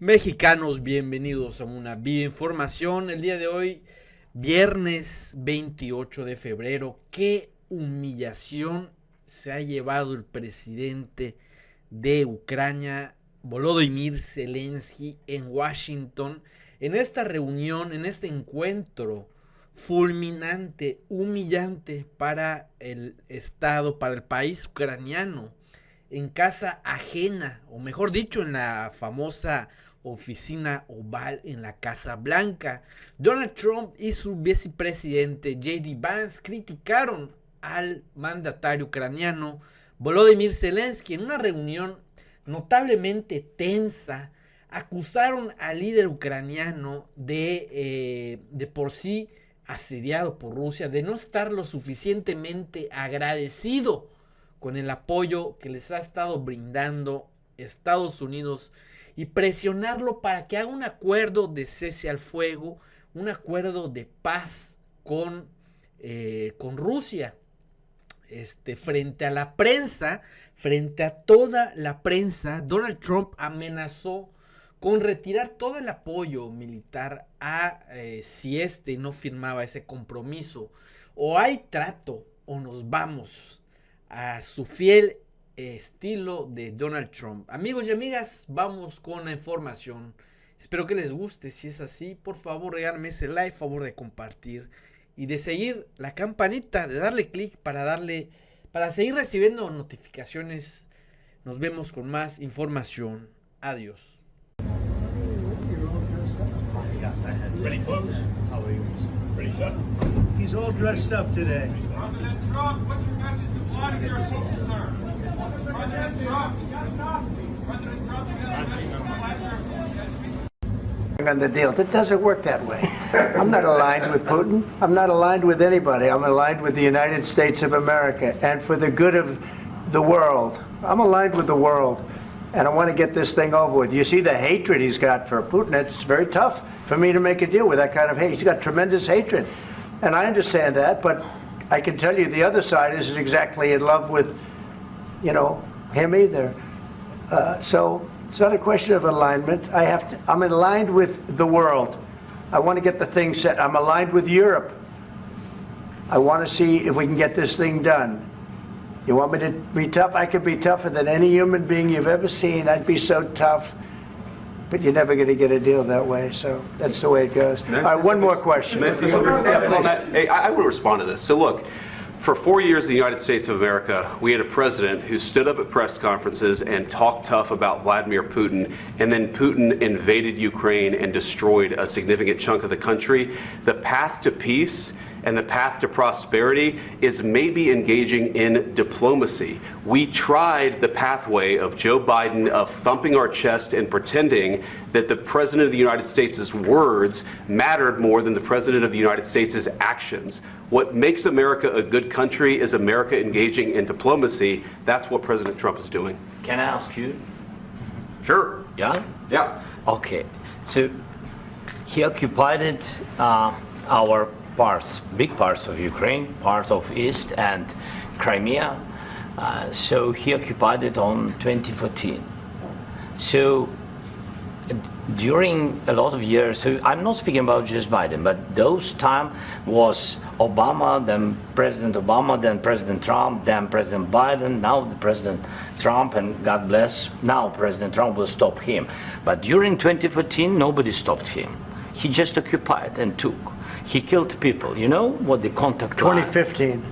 Mexicanos, bienvenidos a una bioinformación. El día de hoy, viernes 28 de febrero, qué humillación se ha llevado el presidente de Ucrania, Volodymyr Zelensky, en Washington, en esta reunión, en este encuentro fulminante, humillante para el Estado, para el país ucraniano, en casa ajena, o mejor dicho, en la famosa oficina oval en la Casa Blanca. Donald Trump y su vicepresidente J.D. Vance criticaron al mandatario ucraniano Volodymyr Zelensky en una reunión notablemente tensa. Acusaron al líder ucraniano de por sí asediado por Rusia, de no estar lo suficientemente agradecido con el apoyo que les ha estado brindando Estados Unidos y presionarlo para que haga un acuerdo de cese al fuego, un acuerdo de paz con Rusia. Frente a la prensa, frente a toda la prensa, Donald Trump amenazó con retirar todo el apoyo militar si no firmaba ese compromiso. O hay trato o nos vamos, a su fiel estilo de Donald Trump. Amigos y amigas, vamos con la información. Espero que les guste. Si es así, por favor regálenme ese like, favor de compartir y de seguir la campanita, de darle clic para seguir recibiendo notificaciones. Nos vemos con más información. Adiós. Pretty close. How are you? Pretty sure. He's all dressed up today. President Trump, what's your message to Vladimir Putin, sir? President Trump, President Trump, you got a message to Vladimir Putin. On the deal. That doesn't work that way. I'm not aligned with Putin. I'm not aligned with anybody. I'm aligned with the United States of America and for the good of the world. I'm aligned with the world. And I want to get this thing over with. You see the hatred he's got for Putin. It's very tough for me to make a deal with that kind of hate. He's got tremendous hatred. And I understand that, but I can tell you the other side isn't exactly in love with, him either. So it's not a question of alignment. I'm aligned with the world. I want to get the thing set. I'm aligned with Europe. I want to see if we can get this thing done. You want me to be tough? I could be tougher than any human being you've ever seen. I'd be so tough. But you're never going to get a deal that way, so that's the way it goes. All right, one more question. Hey, I want to respond to this. So look, for 4 years in the United States of America, we had a president who stood up at press conferences and talked tough about Vladimir Putin, and then Putin invaded Ukraine and destroyed a significant chunk of the country. The path to peace and the path to prosperity is maybe engaging in diplomacy. We tried the pathway of Joe Biden of thumping our chest and pretending that the President of the United States' words mattered more than the President of the United States' actions. What makes America a good country is America engaging in diplomacy. That's what President Trump is doing. Can I ask you? Sure. Yeah? Yeah. Okay. So he occupied our big parts of Ukraine, part of East and Crimea. So he occupied it on 2014. So during a lot of years, so I'm not speaking about just Biden, but those time was Obama, then President Obama, then President Trump, then President Biden, now the President Trump, and God bless, now President Trump will stop him. But during 2014, nobody stopped him. He just occupied and took. He killed people. You know what the contact 2015.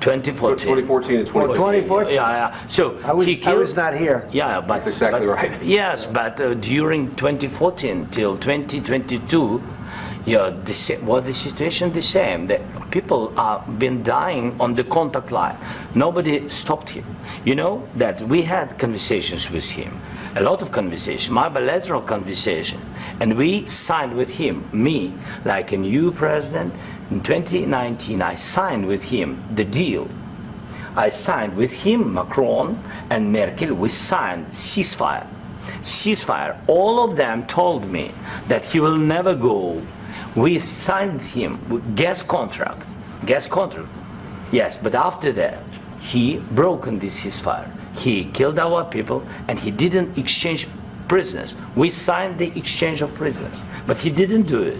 2014 2014. and 2014. 2014? Yeah. So I was not here. Yeah, but That's exactly right. Yes, but during 2014 till 2022, the situation the same. The people have been dying on the contact line. Nobody stopped him. You know that we had conversations with him, a lot of conversation, my bilateral conversation, and we signed with him, me, like a new president. In 2019, I signed with him the deal. I signed with him, Macron and Merkel, we signed ceasefire. Ceasefire. All of them told me that he will never go. We signed him with gas contract. Yes, but after that, he broken this ceasefire. He killed our people and he didn't exchange prisoners. We signed the exchange of prisoners, but he didn't do it.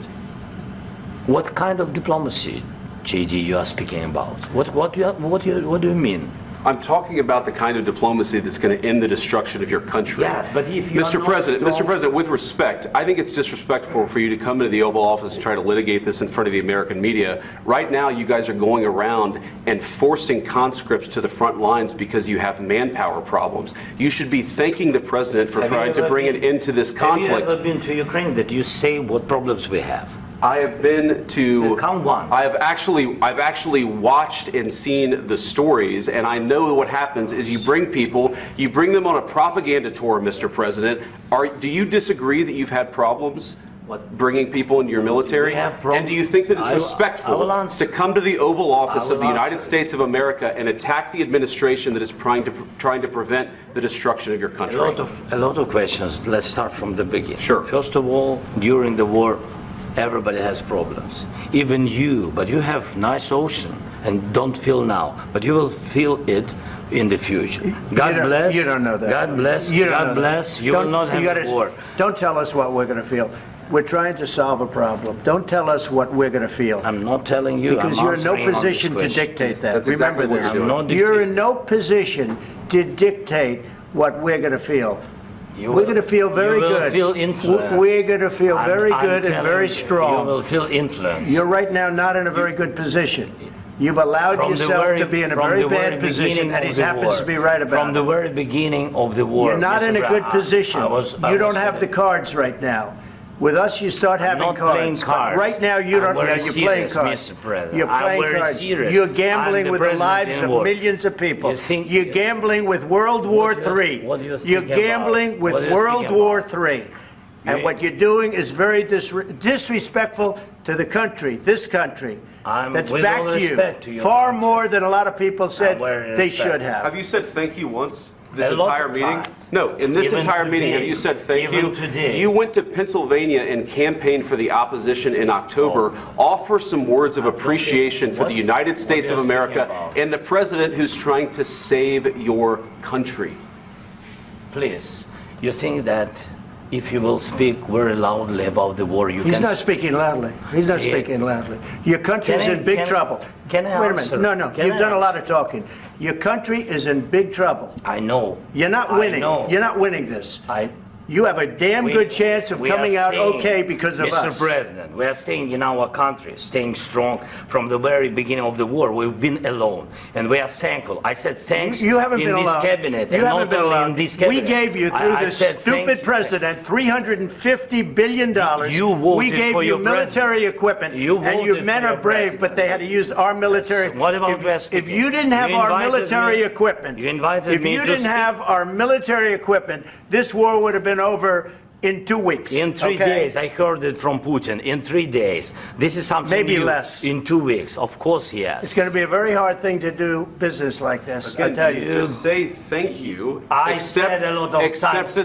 What kind of diplomacy, JD, you are speaking about? What do you mean? I'm talking about the kind of diplomacy that's going to end the destruction of your country. Yes, but if you Mr. President, with respect, I think it's disrespectful for you to come into the Oval Office and try to litigate this in front of the American media. Right now, you guys are going around and forcing conscripts to the front lines because you have manpower problems. You should be thanking the President for trying to bring an end to this conflict. Have you ever been to Ukraine that you say what problems we have? I have been to. Count once. I've actually watched and seen the stories, and I know what happens is you bring them on a propaganda tour, Mr. President. Do you disagree that you've had problems bringing people into your military? And do you think that it's respectful to come to the Oval Office of the United States of America and attack the administration that is trying to prevent the destruction of your country? A lot of questions. Let's start from the beginning. Sure. First of all, during the war, everybody has problems, even you, but you have nice ocean and don't feel now, but you will feel it in the future. God bless. You don't know that. God bless. God bless. You will not have a war. Don't tell us what we're going to feel. We're trying to solve a problem. Don't tell us what we're going to feel. I'm not telling you. Because you're in no position to dictate that. That's exactly Remember what this. you're doing. You're in no position to dictate what we're going to feel. We're going to feel very good. You will feel influence. We're going to feel very good and very strong. You will feel influence. You're right now not in a very good position. You've allowed yourself to be in a very bad position, and he happens to be right about it. From the very beginning of the war. You're not in a good position. You don't have the cards right now. With us, you start having cards. But right now, you don't. You're playing cards. You're playing cards. You're gambling with the lives of millions of people. You're gambling with World War III. You're gambling with World War III. And what you're doing is very disrespectful to the country, this country, that's backed you far more than a lot of people said they should have. Have you said thank you once? This entire meeting? No, in this entire meeting, have you said thank you? You went to Pennsylvania and campaigned for the opposition in October. Offer some words of appreciation for the United States of America and the president who's trying to save your country. Please, you think that if you will speak very loudly about the war, you can... He's not speaking loudly. He's not speaking loudly. Your country is in big trouble. Can I answer? Wait a minute. No, you've done a lot of talking. Your country is in big trouble. I know. You're not winning. You're not winning this. You have a damn good chance of coming out okay because of us. Mr. President, we are staying in our country, staying strong from the very beginning of the war. We've been alone, and we are thankful. I said thanks you haven't in been this alone. cabinet, you and haven't not been only alone. in this cabinet. We gave you, through this stupid president, $350 billion. You voted we gave for you your military equipment, and your men are brave, but they had to use our military. What about if you didn't have our military equipment, if you didn't have our military equipment, this war would have been over in 2 weeks. In 3 days, I heard it from Putin. In 3 days. This is something maybe new. Less. In 2 weeks. Of course, yes. It's going to be a very hard thing to do business like this. I tell you. Just say thank you. I said a lot of except that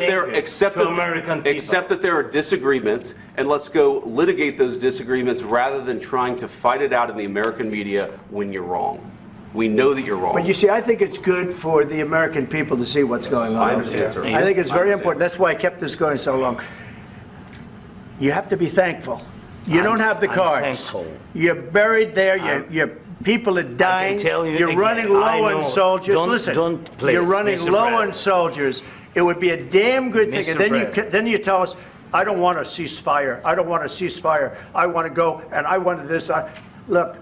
there are disagreements, and let's go litigate those disagreements rather than trying to fight it out in the American media when you're wrong. We know that you're wrong. But you see, I think it's good for the American people to see what's going on. I understand, sir. I think it's very important. That's why I kept this going so long. You have to be thankful. You don't have the cards. Thankful. You're buried there. Your people are dying. You're running low on soldiers. Listen, you're running low on soldiers. It would be a damn good thing. And then you tell us, I don't want a ceasefire. I don't want a ceasefire. I want to go and I want this. Look.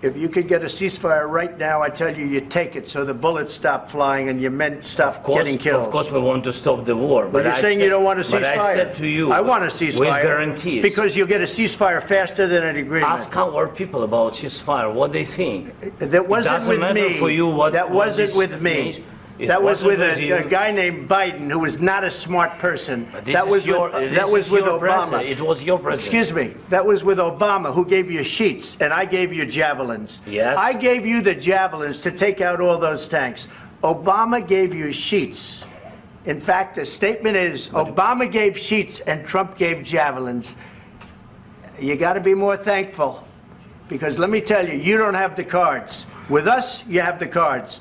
If you could get a ceasefire right now, I tell you, you take it so the bullets stop flying and your men stop getting killed. Of course, we want to stop the war. But you're saying you don't want a ceasefire. But I said to you, I want a ceasefire. With guarantees. Because you'll get a ceasefire faster than an agreement. Ask our people about ceasefire, what they think. That wasn't with me. For you that wasn't with me. That was with a guy named Biden, who was not a smart person. That was with Obama. It was your president. Excuse me. That was with Obama, who gave you sheets, and I gave you javelins. Yes. I gave you the javelins to take out all those tanks. Obama gave you sheets. In fact, the statement is Obama gave sheets and Trump gave javelins. You got to be more thankful, because let me tell you, you don't have the cards. With us, you have the cards.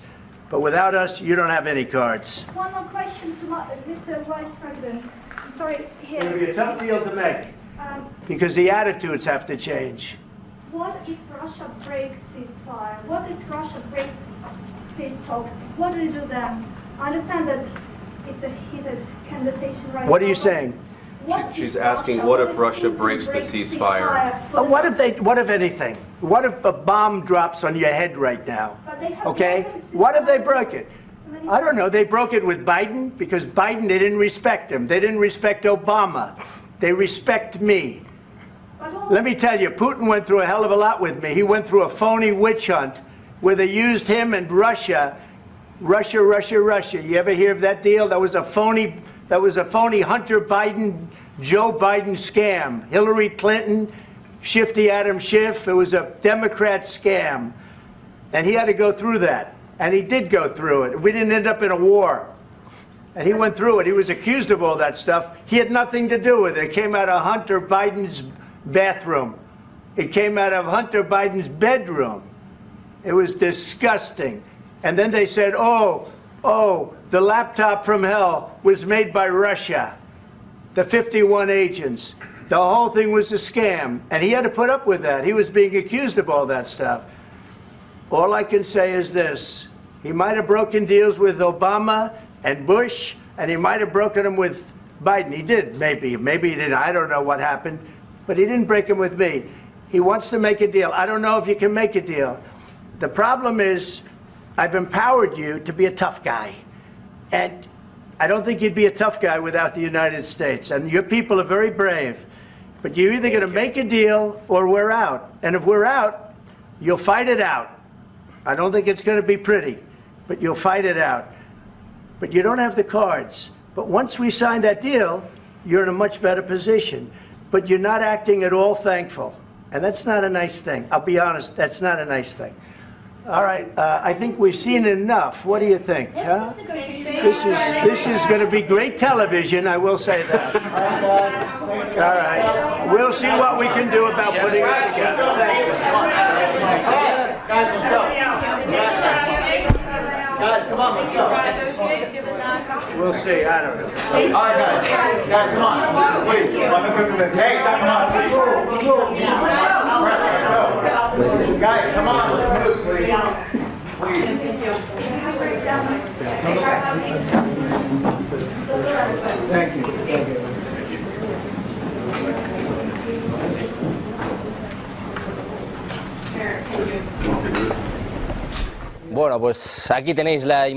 But without us, you don't have any cards. One more question to Mr. Vice President. I'm sorry, It'll be here. a tough deal to make because the attitudes have to change. What if Russia breaks ceasefire? What if Russia breaks peace talks? What do you do then? I understand that it's a heated conversation right now. What are you saying? She's asking, what if Russia breaks the ceasefire? What if anything? What if a bomb drops on your head right now? But they have Okay? weapons to What if they fire. broke it? I don't know. They broke it with Biden because Biden, they didn't respect him. They didn't respect Obama. They respect me. But all- Let me tell you, Putin went through a hell of a lot with me. He went through a phony witch hunt where they used him and Russia. Russia. You ever hear of that deal? That was a phony Hunter Biden, Joe Biden scam. Hillary Clinton, Shifty Adam Schiff. It was a Democrat scam. And he had to go through that. And he did go through it. We didn't end up in a war. And he went through it. He was accused of all that stuff. He had nothing to do with it. It came out of Hunter Biden's bathroom. It came out of Hunter Biden's bedroom. It was disgusting. And then they said, oh, the laptop from hell was made by Russia. The 51 agents. The whole thing was a scam. And he had to put up with that. He was being accused of all that stuff. All I can say is this. He might have broken deals with Obama and Bush, and he might have broken them with Biden. He did, maybe. Maybe he didn't. I don't know what happened. But he didn't break them with me. He wants to make a deal. I don't know if you can make a deal. The problem is, I've empowered you to be a tough guy. And I don't think you'd be a tough guy without the United States. And your people are very brave. But you're either going to make a deal or we're out. And if we're out, you'll fight it out. I don't think it's going to be pretty, but you'll fight it out. But you don't have the cards. But once we sign that deal, you're in a much better position. But you're not acting at all thankful. And that's not a nice thing. I'll be honest, that's not a nice thing. All right, I think we've seen enough. What do you think? Huh? This is going to be great television, I will say that. All right. We'll see what we can do about putting it together. Thank you. Guys, let's go. Guys, come on, let's go. We'll see. I don't know. All right, guys. Guys, come on. Please. Hey, come on. Let's go. Guys, come on. Let's move, please. Thank you. Bueno, pues aquí tenéis la